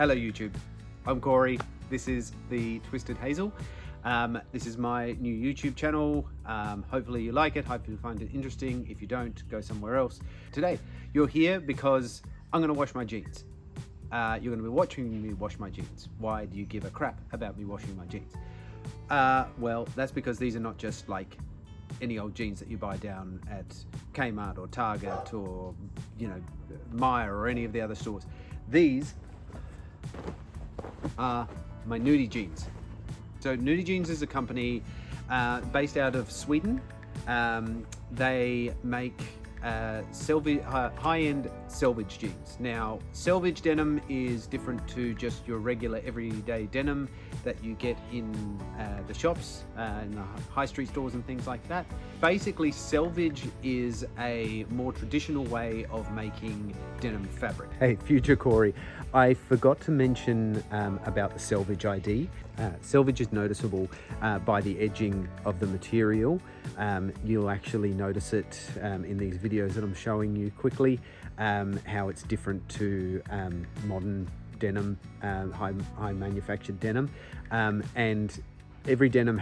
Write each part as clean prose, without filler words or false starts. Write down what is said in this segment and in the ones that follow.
Hello YouTube, I'm Corey. This is the Twisted Hazel. This is my new YouTube channel. Hopefully you like it, hopefully you find it interesting. If you don't, go somewhere else. Today, you're here because I'm gonna wash my jeans. You're gonna be watching me wash my jeans. Why do you give a crap about me washing my jeans? Well, that's because these are not just like any old jeans that you buy down at Kmart or Target or, you know, Myer or any of the other stores. These are my Nudie jeans. So Nudie Jeans is a company based out of Sweden. They make high-end selvage jeans. Now, selvage denim is different to just your regular everyday denim that you get in the shops, in the high street stores and things like that. Basically, selvage is a more traditional way of making denim fabric. Hey, future Corey, I forgot to mention about the selvage ID. Selvage is noticeable by the edging of the material. You'll actually notice it in these videos that I'm showing you quickly, how it's different to modern denim, high manufactured denim, and every denim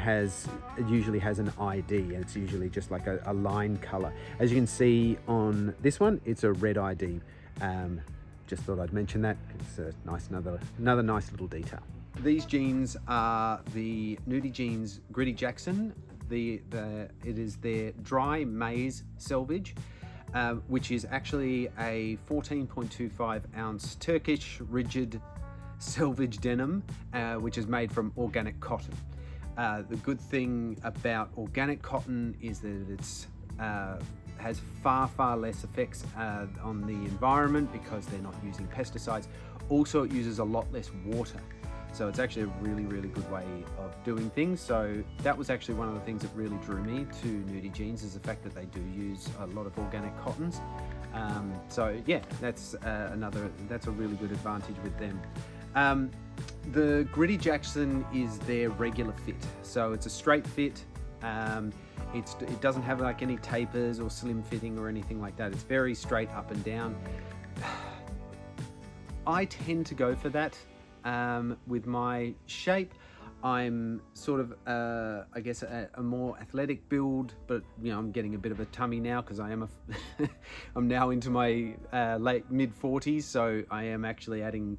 usually has an ID, and it's usually just like a line color. As you can see on this one, it's a red ID. Just thought I'd mention that. It's a nice, another nice little detail. These jeans are the Nudie Jeans Gritty Jackson. It is their dry maize selvage, which is actually a 14.25 ounce Turkish rigid selvage denim, which is made from organic cotton. The good thing about organic cotton is that it's has far less effects on the environment because they're not using pesticides. Also, it uses a lot less water. So it's actually a really good way of doing things. So that was actually one of the things that really drew me to Nudie Jeans, is the fact that they do use a lot of organic cottons. So yeah, that's a really good advantage with them. The Gritty Jackson is their regular fit. So it's a straight fit. It doesn't have like any tapers or slim fitting or anything like that. It's very straight up and down. I tend to go for that. With my shape, I'm sort of, I guess, a more athletic build, but you know, I'm getting a bit of a tummy now because I am I'm now into my late mid-40s, so I am actually adding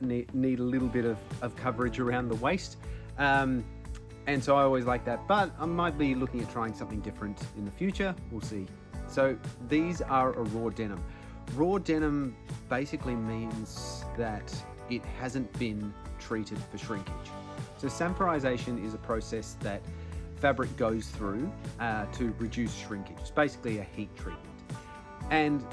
need a little bit of coverage around the waist, and so I always like that. But I might be looking at trying something different in the future. We'll see. So these are a raw denim. Raw denim basically means that it hasn't been treated for shrinkage. So sanforization is a process that fabric goes through to reduce shrinkage. It's basically a heat treatment. And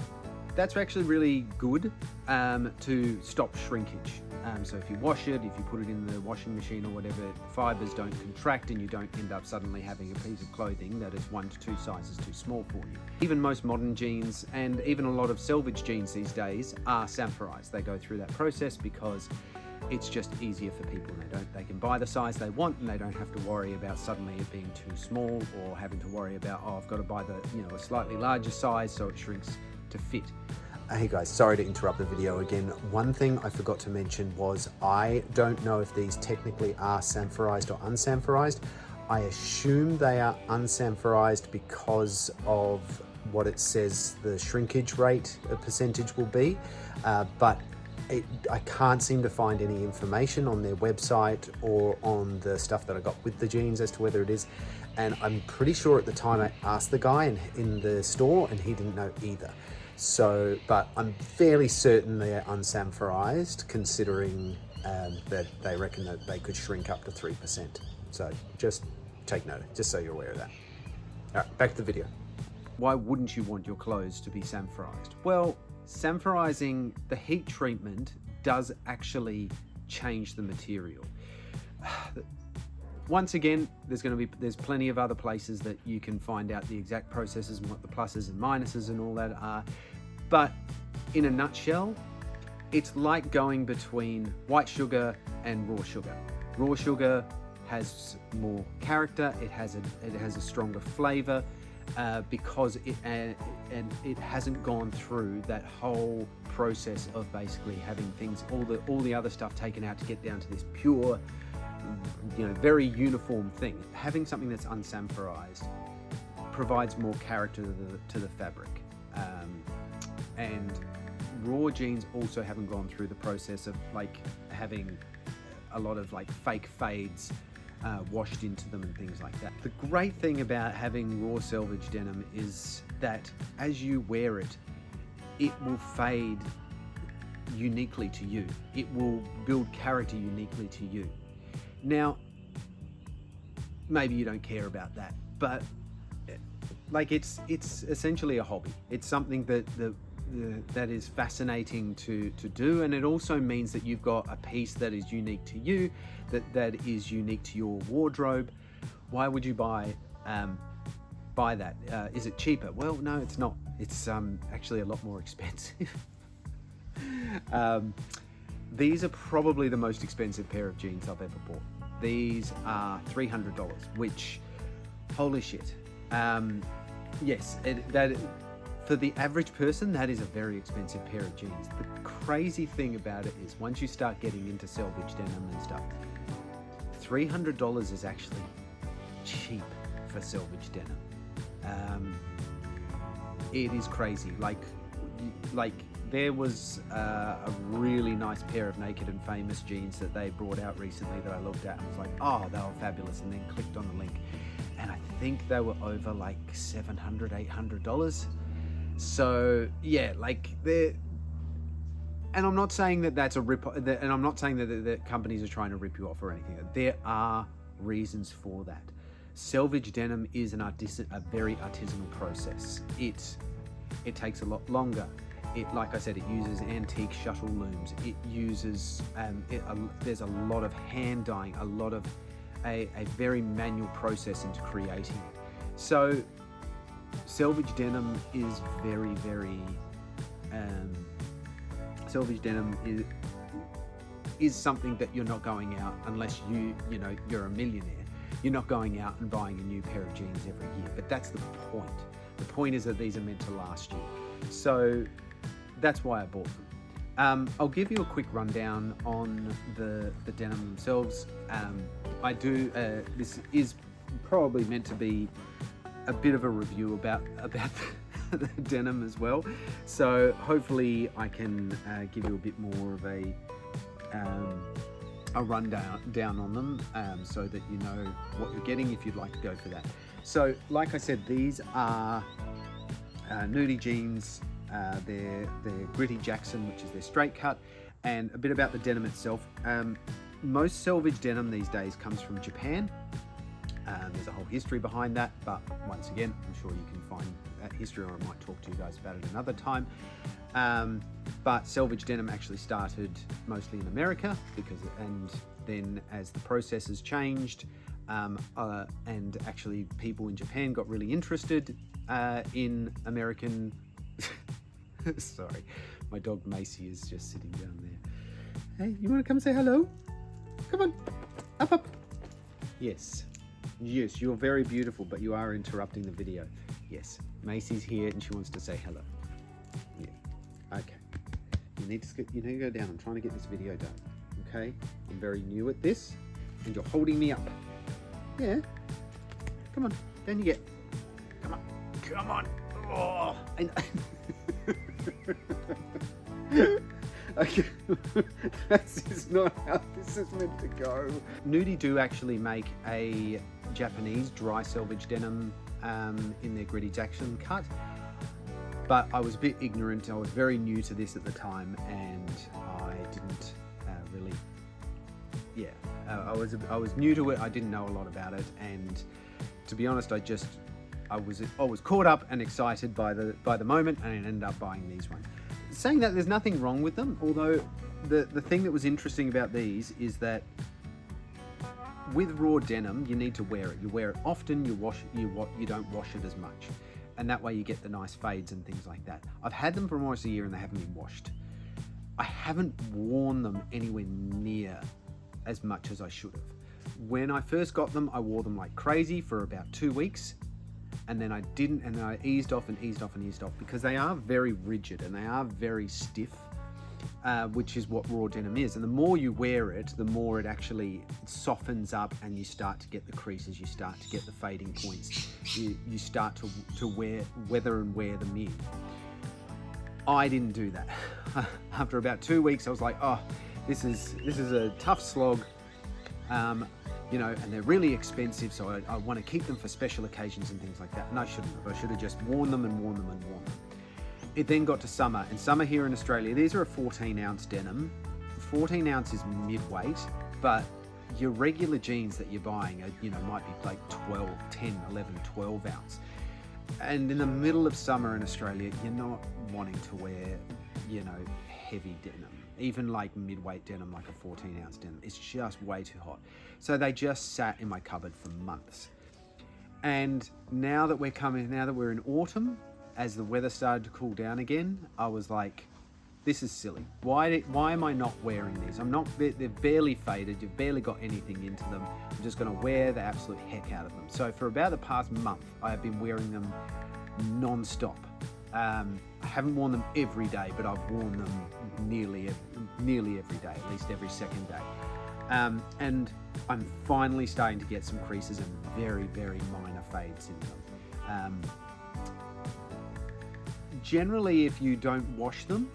that's actually really good to stop shrinkage. So if you wash it, if you put it in the washing machine or whatever, fibers don't contract and you don't end up suddenly having a piece of clothing that is 1 to 2 sizes too small for you. Even most modern jeans and even a lot of selvage jeans these days are sanforized. They go through that process because it's just easier for people. They can buy the size they want and they don't have to worry about suddenly it being too small or having to worry about, oh, I've got to buy a slightly larger size so it shrinks to fit. Hey guys, sorry to interrupt the video again. One thing I forgot to mention was I don't know if these technically are sanforized or unsanforized. I assume they are unsanforized because of what it says the shrinkage rate percentage will be, but I can't seem to find any information on their website or on the stuff that I got with the jeans as to whether it is. And I'm pretty sure at the time I asked the guy in the store and he didn't know either. So, but I'm fairly certain they're unsanforized, considering that they reckon that they could shrink up to 3%. So just take note, just so you're aware of that. All right, back to the video. Why wouldn't you want your clothes to be sanforized? Well, sanforizing, the heat treatment does actually change the material. Once again, there's plenty of other places that you can find out the exact processes and what the pluses and minuses and all that are. But in a nutshell, it's like going between white sugar and raw sugar. Raw sugar has more character, it has a stronger flavor, because and it hasn't gone through that whole process of basically having things, all the other stuff taken out to get down to this pure, very uniform thing. Having something that's unsanforized provides more character to the fabric, and raw jeans also haven't gone through the process of like having a lot of like fake fades washed into them and things like that. The great thing about having raw selvage denim is that as you wear it, it will fade uniquely to you. It will build character uniquely to you. Now, maybe you don't care about that, but like it's essentially a hobby. It's something that is fascinating to do, and it also means that you've got a piece that is unique to you, that is unique to your wardrobe. Why would you buy that? Is it cheaper? Well, no, it's not. It's actually a lot more expensive. These are probably the most expensive pair of jeans I've ever bought. These are $300, which, holy shit. Yes, for the average person, that is a very expensive pair of jeans. The crazy thing about it is once you start getting into selvage denim and stuff, $300 is actually cheap for selvage denim. It is crazy. Like there was a really nice pair of Naked and Famous jeans that they brought out recently that I looked at and was like, oh, they were fabulous, and then clicked on the link, and I think they were over like $700, $800. So yeah, like they're, and I'm not saying that that's a rip, and I'm not saying that companies are trying to rip you off or anything. There are reasons for that. Selvage denim is a very artisanal process. It takes a lot longer. Like I said, it uses antique shuttle looms. It uses there's a lot of hand dyeing, a lot of a very manual process into creating it. So selvage denim is very, very selvage denim is something that you're not going out, unless you're a millionaire, you're not going out and buying a new pair of jeans every year. But that's the point. The point is that these are meant to last you. So that's why I bought them. I'll give you a quick rundown on the denim themselves. This is probably meant to be a bit of a review about the denim as well. So hopefully I can give you a bit more of a rundown on them, so that you know what you're getting if you'd like to go for that. So like I said, these are Nudie jeans. They're Gritty Jackson, which is their straight cut. And a bit about the denim itself. Most selvage denim these days comes from Japan. There's a whole history behind that, but once again, I'm sure you can find that history, or I might talk to you guys about it another time. But selvage denim actually started mostly in America, and then as the process has changed, and actually people in Japan got really interested in American sorry, my dog Macy is just sitting down there. Hey, you want to come say hello? Come on, up. Yes, you're very beautiful, but you are interrupting the video. Yes, Macy's here and she wants to say hello. Yeah, okay. You need to go down. I'm trying to get this video done. Okay, I'm very new at this, and you're holding me up. Yeah, come on, down you get. Come on. Oh, okay, this is not how this is meant to go. Nudie do actually make a Japanese dry selvage denim in their Gritty Jackson cut, but I was a bit ignorant. I was very new to this at the time, and I didn't really. Yeah, I was new to it. I didn't know a lot about it, and to be honest, I was caught up and excited by the moment, and I ended up buying these ones. Saying that, there's nothing wrong with them, although the thing that was interesting about these is that with raw denim, you need to wear it. You wear it often, you don't wash it as much, and that way you get the nice fades and things like that. I've had them for almost a year and they haven't been washed. I haven't worn them anywhere near as much as I should have. When I first got them, I wore them like crazy for about 2 weeks, and then I didn't, and then I eased off and eased off and eased off, because they are very rigid and they are very stiff, which is what raw denim is. And the more you wear it, the more it actually softens up, and you start to get the creases, you start to get the fading points, you start to weather and wear them in. I didn't do that. After about 2 weeks, I was like, oh, this is a tough slog, you know, and they're really expensive, so I want to keep them for special occasions and things like that. And I shouldn't have. I should have just worn them and worn them and worn them. It then got to summer, and summer here in Australia, these are a 14-ounce denim. 14 ounce is mid-weight, but your regular jeans that you're buying are, you know, might be like 10, 11, 12 ounce. And in the middle of summer in Australia, you're not wanting to wear, you know, heavy denim, even like mid-weight denim, like a 14-ounce denim. It's just way too hot. So they just sat in my cupboard for months. And now that we're in autumn, as the weather started to cool down again, I was like, this is silly. Why am I not wearing these? They're barely faded. You've barely got anything into them. I'm just going to wear the absolute heck out of them. So for about the past month, I have been wearing them non-stop. I haven't worn them every day, but I've worn them nearly every day, at least every second day. And I'm finally starting to get some creases and very, very minor fades in them. Generally, if you don't wash them,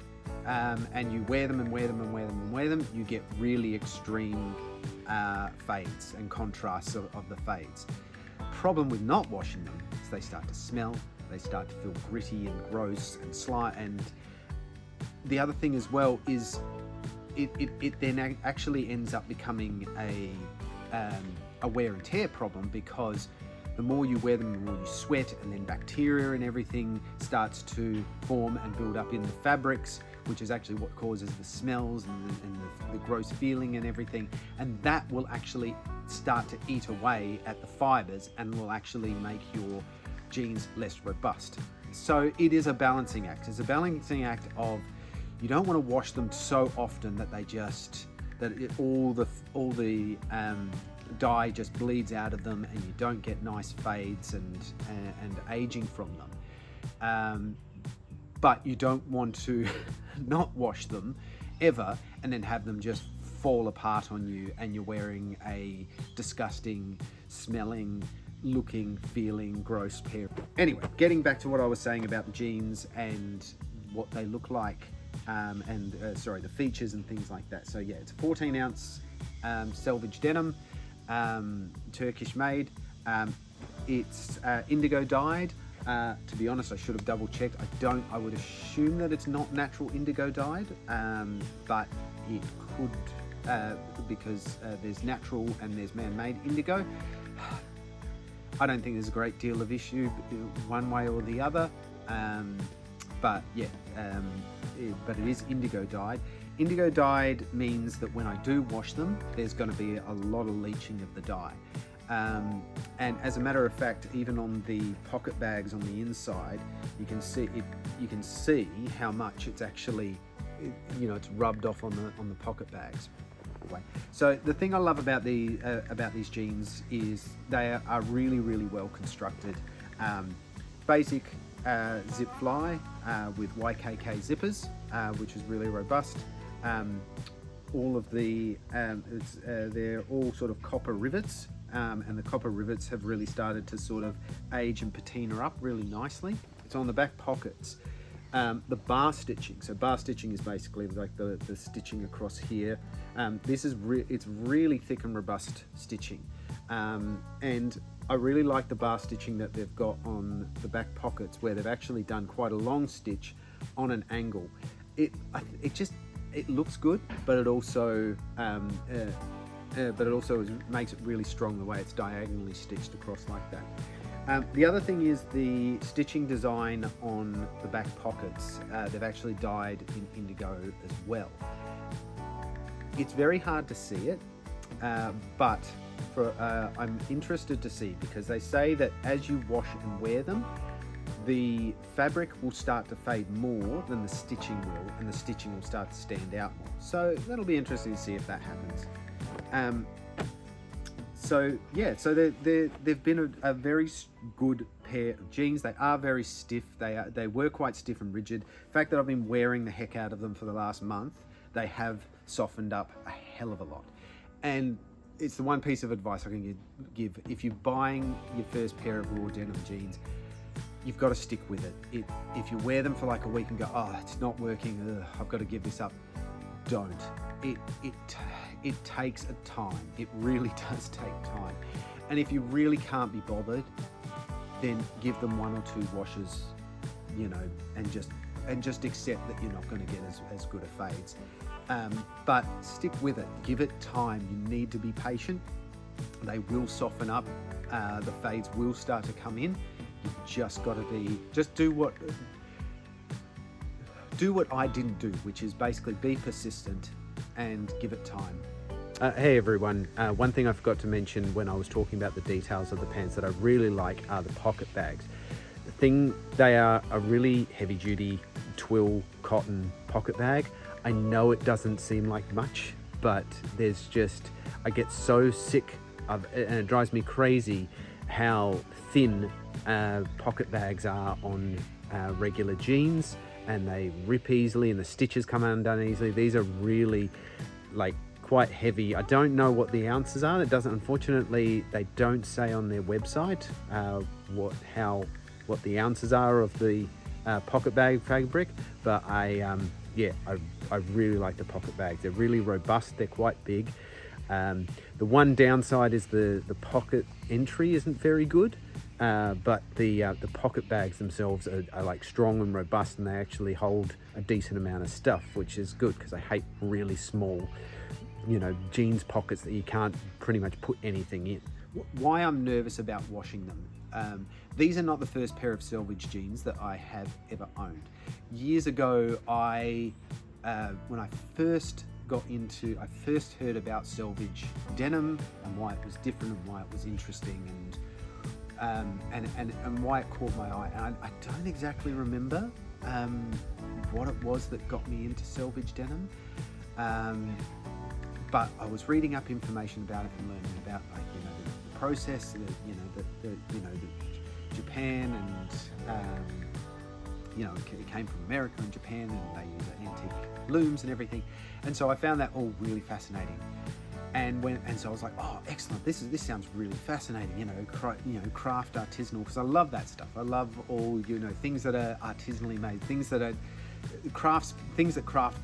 and you wear them and wear them and wear them and wear them, you get really extreme fades and contrasts of the fades. Problem with not washing them is they start to smell, they start to feel gritty and gross and slight. And the other thing as well is it then actually ends up becoming a wear and tear problem, because the more you wear them, the more you sweat, and then bacteria and everything starts to form and build up in the fabrics, which is actually what causes the smells and the gross feeling and everything. And that will actually start to eat away at the fibers and will actually make your jeans less robust. So it is a balancing act. It's a balancing act of, you don't want to wash them so often that all the dye just bleeds out of them, and you don't get nice fades and aging from them. But you don't want to not wash them ever and then have them just fall apart on you, and you're wearing a disgusting smelling, looking, feeling, gross pair. Anyway, getting back to what I was saying about the jeans and what they look like, the features and things like that. So yeah, it's a 14-ounce selvage denim, Turkish made. It's indigo dyed. To be honest, I should have double checked. I would assume that it's not natural indigo dyed, but it could, because there's natural and there's man-made indigo. I don't think there's a great deal of issue one way or the other, but yeah, but it is indigo dyed. Indigo dyed means that when I do wash them, there's going to be a lot of leaching of the dye. And as a matter of fact, even on the pocket bags on the inside, you can see how much it's actually, it's rubbed off on the pocket bags. So the thing I love about these jeans is they are really, really well constructed. Basic zip fly with YKK zippers, which is really robust. All of the they're all sort of copper rivets, and the copper rivets have really started to sort of age and patina up really nicely. It's on the back pockets. The bar stitching. So bar stitching is basically like the stitching across here. This is it's really thick and robust stitching, and I really like the bar stitching that they've got on the back pockets, where they've actually done quite a long stitch on an angle. It looks good, but it also makes it really strong the way it's diagonally stitched across like that. The other thing is the stitching design on the back pockets. They've actually dyed in indigo as well. It's very hard to see it, but I'm interested to see, because they say that as you wash and wear them, the fabric will start to fade more than the stitching will, and the stitching will start to stand out more. So that'll be interesting to see if that happens. So they've been a very good pair of jeans. They are very stiff. They were quite stiff and rigid. The fact that I've been wearing the heck out of them for the last month, they have softened up a hell of a lot. And it's the one piece of advice I can give. If you're buying your first pair of raw denim jeans, you've got to stick with it. If you wear them for like a week and go, oh, it's not working, I've got to give this up, don't. It takes a time. It really does take time. And if you really can't be bothered, then give them 1 or 2 washes, you know, and just accept that you're not going to get as good a fades. But stick with it. Give it time. You need to be patient. They will soften up. The fades will start to come in. You've just got to do what I didn't do, which is basically be persistent and give it time. Hey everyone, one thing I forgot to mention when I was talking about the details of the pants that I really like are the pocket bags. They are a really heavy duty twill cotton pocket bag. I know it doesn't seem like much, but I get so sick of it, and it drives me crazy how thin pocket bags are on regular jeans, and they rip easily and the stitches come undone easily. These are really like quite heavy. I don't know what the ounces are. Unfortunately, they don't say on their website what the ounces are of the pocket bag fabric, but I really like the pocket bags. They're really robust. They're quite big. The one downside is the pocket entry isn't very good, but the pocket bags themselves are like strong and robust, and they actually hold a decent amount of stuff, which is good because I hate really small, you know, jeans pockets that you can't pretty much put anything in. Why I'm nervous about washing them. These are not the first pair of selvage jeans that I have ever owned. Years ago, when I first heard about selvage denim and why it was different and why it was interesting and why it caught my eye. And I don't exactly remember what it was that got me into selvage denim. But I was reading up information about it and learning about, like, you know, the process, Japan, and you know, it came from America and Japan, and they use antique looms and everything. And so I found that all really fascinating. And so I was like, oh, excellent! This sounds really fascinating. You know, craft artisanal, because I love that stuff. I love all, you know, things that are artisanally made, things that craft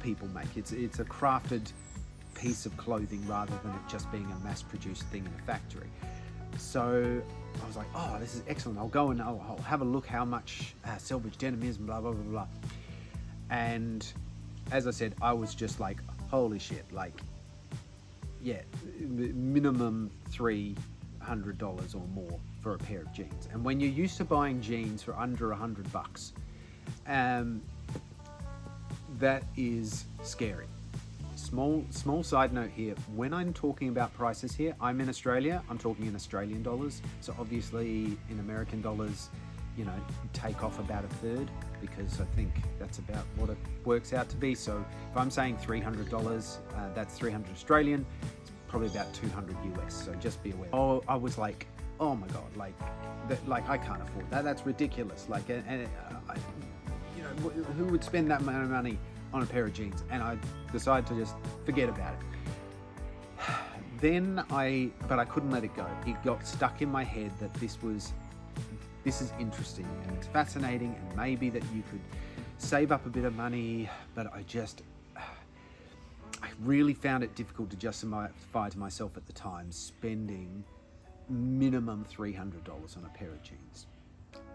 people make. It's a crafted piece of clothing rather than it just being a mass-produced thing in a factory. So I was like, oh, this is excellent. I'll go and I'll have a look how much selvage denim is and blah, blah, blah, blah. And as I said, I was just like, holy shit, like, yeah, minimum $300 or more for a pair of jeans. And when you're used to buying jeans for under $100, that is scary. Small side note here, when I'm talking about prices here, I'm in Australia, I'm talking in Australian dollars. So obviously in American dollars, you know, take off about a third, because I think that's about what it works out to be. So if I'm saying $300, that's 300 Australian, it's probably about 200 US. So just be aware. Oh, I was like, oh my God, like I can't afford that. That's ridiculous. Like, you know, who would spend that amount of money on a pair of jeans? And I decided to just forget about it. But I couldn't let it go. It got stuck in my head that this is interesting and it's fascinating, and maybe that you could save up a bit of money, but I really found it difficult to justify to myself at the time spending minimum $300 on a pair of jeans.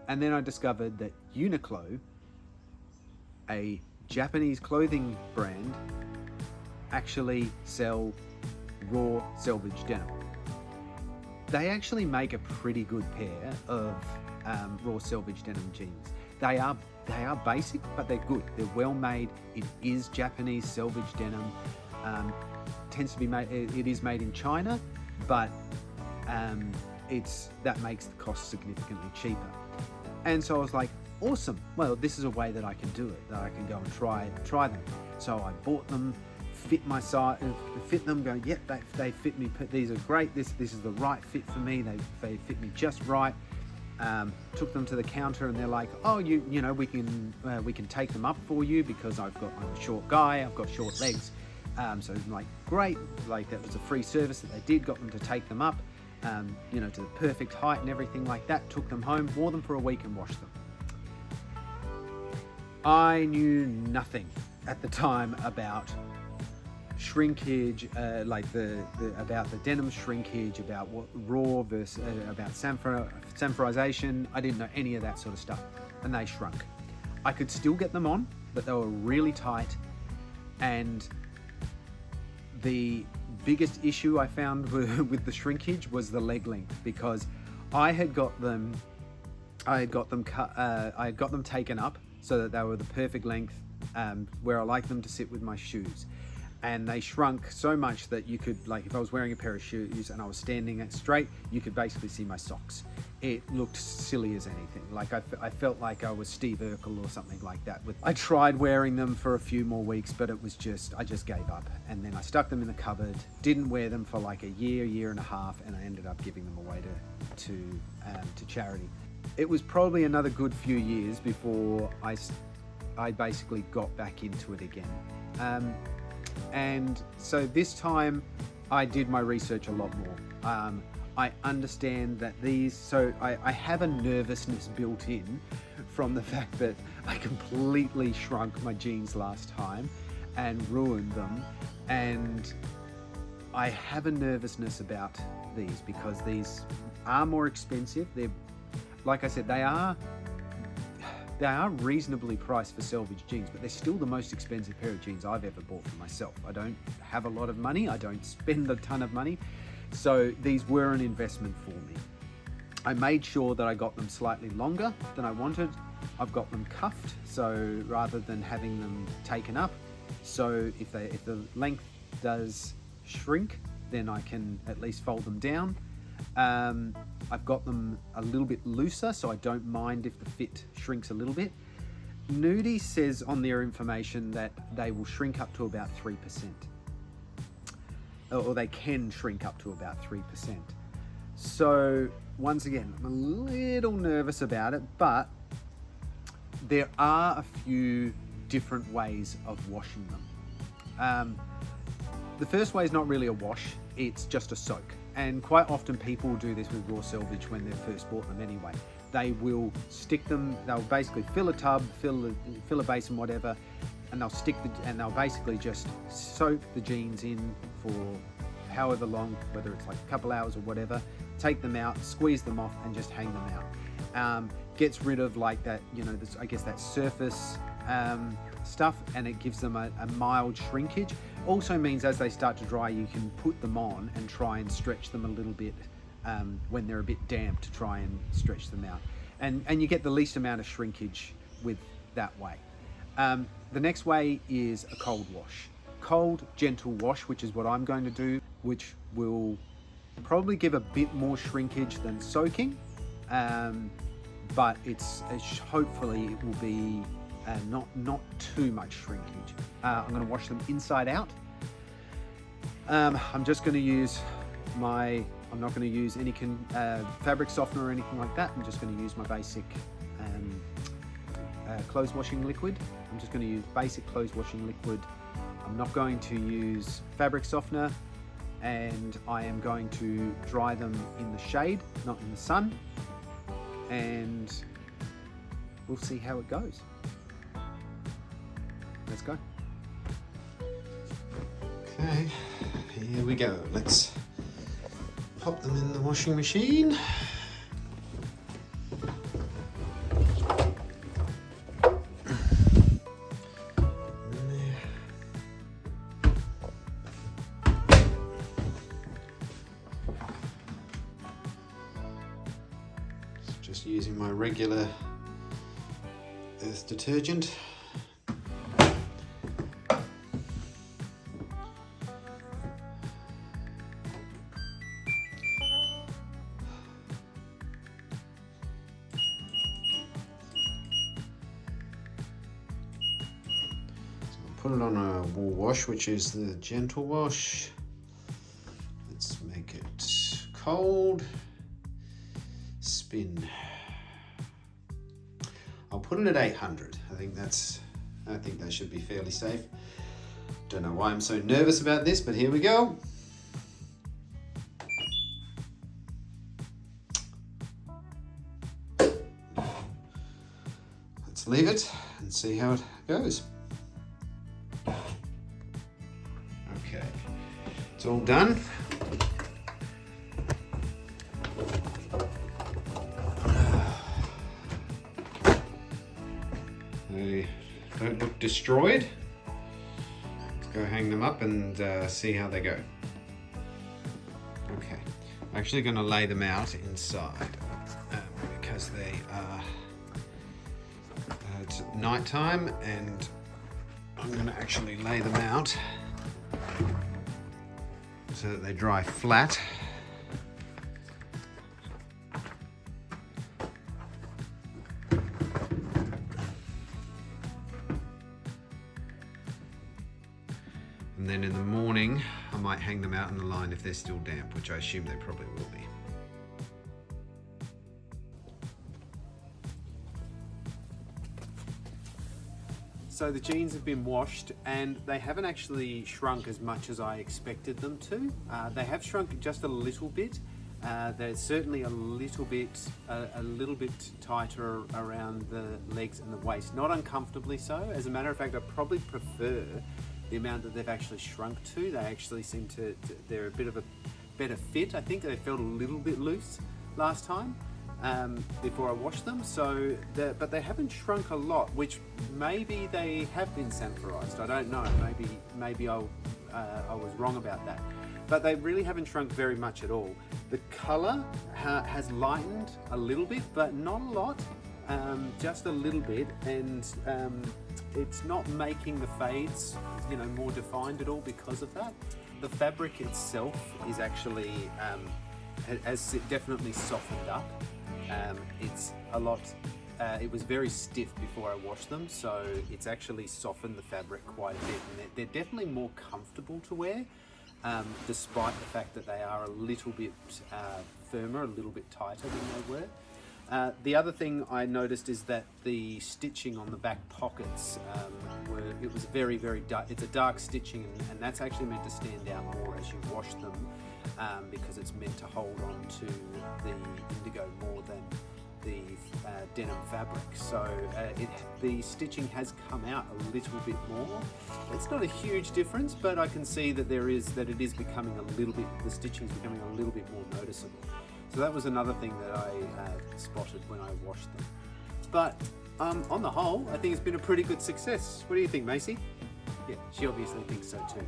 And then I discovered that Uniqlo, a Japanese clothing brand, actually sell raw selvage denim. They actually make a pretty good pair of raw selvage denim jeans. They are basic, but they're good. They're well made. It is Japanese selvage denim. Tends to be made. It is made in China, but that makes the cost significantly cheaper. And so I was like, awesome. Well, this is a way that I can do it. That I can go and try them. So I bought them, fit my size, fit them. Going, yep, they fit me. These are great. This is the right fit for me. They fit me just right. Took them to the counter, and they're like, oh, you know, we can take them up for you because I'm a short guy, I've got short legs. So I'm like, great, like that was a free service that they did, got them to take them up, you know, to the perfect height and everything like that. Took them home, wore them for a week and washed them. I knew nothing at the time about shrinkage, like about the denim shrinkage, about what raw versus about sanforization. I didn't know any of that sort of stuff, and they shrunk. I could still get them on, but they were really tight. And the biggest issue I found with the shrinkage was the leg length, because I had got them taken up so that they were the perfect length, where I like them to sit with my shoes. And they shrunk so much that you could, like, if I was wearing a pair of shoes and I was standing it straight, you could basically see my socks. It looked silly as anything. Like I felt like I was Steve Urkel or something like that. I tried wearing them for a few more weeks, but it was just, I just gave up. And then I stuck them in the cupboard, didn't wear them for like a year and a half, and I ended up giving them away to charity. It was probably another good few years before I basically got back into it again. And so this time I did my research a lot more. I understand that I have a nervousness built in from the fact that I completely shrunk my jeans last time and ruined them. And I have a nervousness about these because these are more expensive. They're, like I said, they are reasonably priced for selvage jeans, but they're still the most expensive pair of jeans I've ever bought for myself. I don't have a lot of money. I don't spend a ton of money. So these were an investment for me. I made sure that I got them slightly longer than I wanted. I've got them cuffed, so rather than having them taken up. So if the length does shrink, then I can at least fold them down. I've got them a little bit looser, so I don't mind if the fit shrinks a little bit. Nudie says on their information that they will shrink up to about 3%. Or they can shrink up to about 3%. So once again, I'm a little nervous about it, but there are a few different ways of washing them. The first way is not really a wash, it's just a soak. And quite often people do this with raw selvage when they've first bought them anyway. They will stick them, they'll basically fill a tub, fill a basin, whatever, and they'll basically just soak the jeans in for however long, whether it's like a couple hours or whatever, take them out, squeeze them off, and just hang them out. Gets rid of like that, you know, I guess that surface stuff, and it gives them a mild shrinkage. Also means as they start to dry, you can put them on and try and stretch them a little bit when they're a bit damp, to try and stretch them out. And you get the least amount of shrinkage with that way. The next way is a cold wash. Cold, gentle wash, which is what I'm going to do, which will probably give a bit more shrinkage than soaking, but hopefully it will be not too much shrinkage. I'm going to wash them inside out. I'm just going to use I'm not going to use any fabric softener or anything like that. I'm just going to use my basic clothes washing liquid. I'm just going to use basic clothes washing liquid. I'm not going to use fabric softener, and I am going to dry them in the shade, not in the sun, and we'll see how it goes. Let's go. Okay, here we go. Let's pop them in the washing machine. Just using my regular earth detergent. Put it on a wool wash, which is the gentle wash. Let's make it cold. Spin. put it at 800. I think that should be fairly safe. Don't know why I'm so nervous about this, but here we go. Let's leave it and see how it goes. Okay, it's all done. They don't look destroyed. Let's go hang them up and see how they go. Okay, I'm actually going to lay them out inside because they are. It's night time, and I'm going to actually lay them out so that they dry flat. And then in the morning, I might hang them out in the line if they're still damp, which I assume they probably will be. So the jeans have been washed and they haven't actually shrunk as much as I expected them to. They have shrunk just a little bit. They're certainly a little bit tighter around the legs and the waist. Not uncomfortably so. As a matter of fact, I probably prefer the amount that they've actually shrunk to. They actually seem they're a bit of a better fit. I think they felt a little bit loose last time before I washed them. But they haven't shrunk a lot, which maybe they have been sanforized. I don't know. Maybe I was wrong about that. But they really haven't shrunk very much at all. The color has lightened a little bit, but not a lot. Just a little bit, and it's not making the fades, more defined at all because of that. The fabric itself is actually has definitely softened up. It's a lot. It was very stiff before I washed them, so it's actually softened the fabric quite a bit, and they're definitely more comfortable to wear, despite the fact that they are a little bit firmer, a little bit tighter than they were. The other thing I noticed is that the stitching on the back pockets it was very, very dark. It's a dark stitching, and that's actually meant to stand out more as you wash them, because it's meant to hold on to the indigo more than the denim fabric. So the stitching has come out a little bit more. It's not a huge difference, but I can see that it is becoming a little bit. The stitching is becoming a little bit more noticeable. So that was another thing that I spotted when I washed them. But on the whole, I think it's been a pretty good success. What do you think, Macy? Yeah, she obviously thinks so too.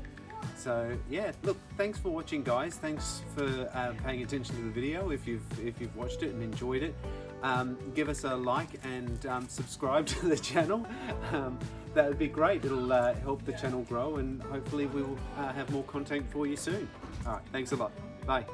So yeah, look, thanks for watching, guys. Thanks for paying attention to the video. If you've watched it and enjoyed it, give us a like and subscribe to the channel. That would be great. It'll help the channel grow, and hopefully we'll have more content for you soon. All right, thanks a lot. Bye.